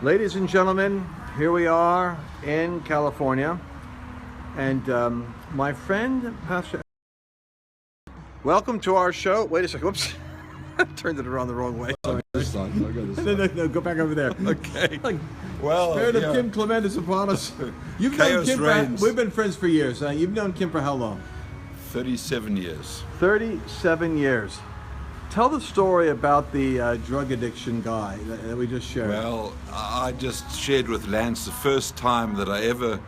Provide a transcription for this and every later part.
Ladies and gentlemen, here we are in California, and my friend Pastor, welcome to our show. Wait a second, whoops, I turned it around the wrong way. Sorry. This side. I'll go this side. No, go back over there. Okay. Like, Well, Spirit of yeah. Kim Clement is upon us. You've known Chaos Kim. reigns. We've been friends for years. You've known Kim for how long? 37 years. 37 years. Tell the story about the drug addiction guy that we just shared. Well, I just shared with Lance the first time that I ever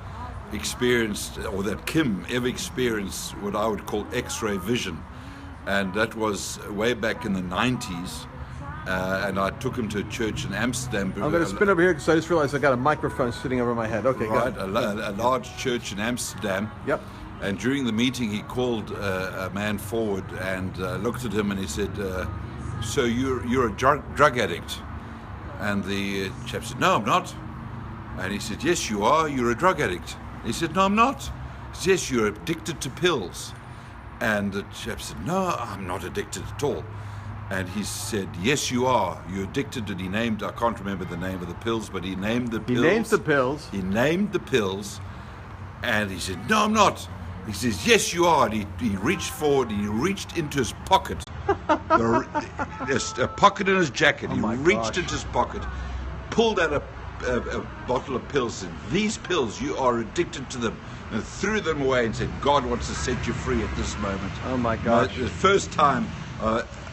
experienced, or that Kim ever experienced, what I would call X-ray vision. And that was way back in the 90s. And I took him to a church in Amsterdam. I'm going to spin over here because I just realized I got a microphone sitting over my head. Okay, Right, go ahead. a large church in Amsterdam. Yep. And during the meeting, he called a man forward and looked at him and he said, "So you're a drug addict?" And the chap said, "No, I'm not." And he said, "Yes, you are. You're a drug addict." He said, "No, I'm not." He said, "Yes, you're addicted to pills." And the chap said, "No, I'm not addicted at all." And he said, "Yes, you are. You're addicted." And he named, I can't remember the name of the pills, but he named the pills. He names the pills. He named the pills. And he said, "No, I'm not." He says, "Yes, you are." And he reached forward and he reached into his pocket. There's a pocket in his jacket. He reached into his pocket, pulled out a bottle of pills, and "These pills, you are addicted to them," and threw them away and said, "God wants to set you free at this moment." Oh my gosh. The first time,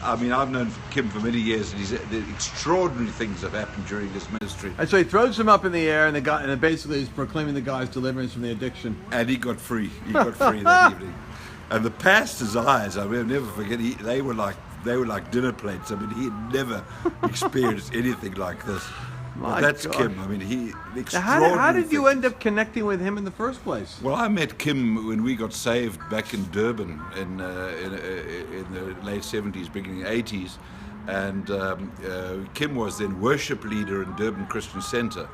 I've known Kim for many years, and the extraordinary things have happened during his ministry. And so he throws him up in the air, and and basically he's proclaiming the guy's deliverance from the addiction. And he got free. He got free that evening. And the pastor's eyes, I will never forget. They were like dinner plates. I mean, he had never experienced anything like this. My But that's gosh. Kim. I mean, extraordinary. How did you things. end up connecting with him in the first place? Well, I met Kim when we got saved back in Durban in the late 70s, beginning 80s. And Kim was then worship leader in Durban Christian Center.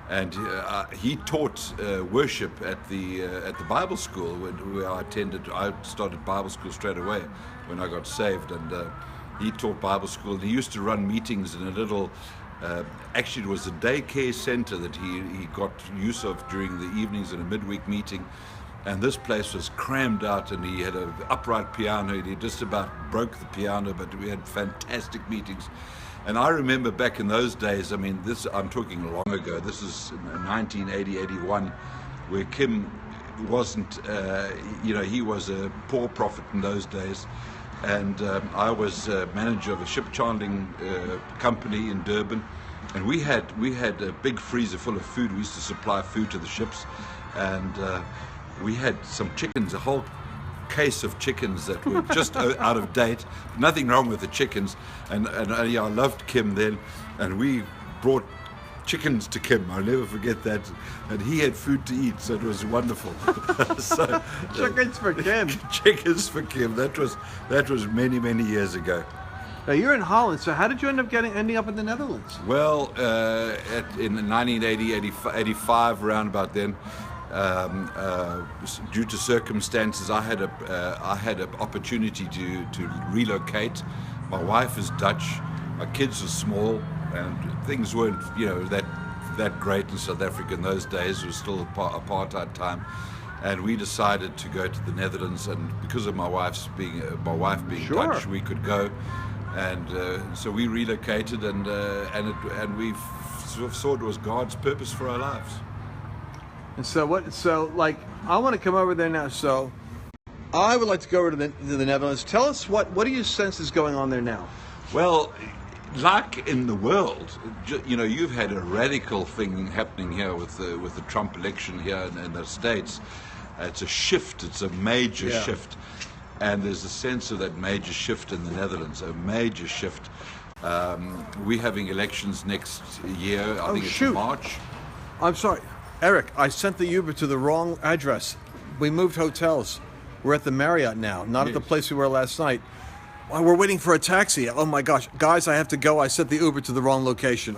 And he taught worship at the Bible school where I attended. I started Bible school straight away when I got saved. And he taught Bible school. And he used to run meetings in a little... actually, it was a daycare center that he got use of during the evenings in a midweek meeting, and this place was crammed out, and he had an upright piano, and he just about broke the piano, but we had fantastic meetings. And I remember back in those days, I mean, I'm talking long ago, this is 1980, 81, where Kim wasn't, he was a poor prophet in those days. And I was manager of a ship chandling company in Durban, and we had a big freezer full of food. We used to supply food to the ships, and we had some chickens, a whole case of chickens that were just out of date. Nothing wrong with the chickens, and I loved Kim then, and we brought chickens to Kim. I'll never forget that, and he had food to eat, so it was wonderful. So, Chickens for Kim. Chickens for Kim. That was many years ago. Now you're in Holland, so how did you end up ending up in the Netherlands? Well, in 1980, 85, around about then, due to circumstances, I had an opportunity to relocate. My wife is Dutch. My kids are small, and things weren't, that great in South Africa in those days. It was still apartheid time, and we decided to go to the Netherlands. And because of my wife being Sure. Dutch, we could go, and so we relocated, and we sort of saw it was God's purpose for our lives. And so I want to come over there now. So I would like to go over to the Netherlands. Tell us what do you sense is going on there now? Well, like in the world, you've had a radical thing happening here with the Trump election here in the States. It's a shift. It's a major shift, and there's a sense of that major shift in the Netherlands. A major shift. We're having elections next year. I think it's March. I'm sorry, Eric. I sent the Uber to the wrong address. We moved hotels. We're at the Marriott now, not at the place we were last night. We're waiting for a taxi. Oh my gosh, guys, I have to go. I sent the Uber to the wrong location.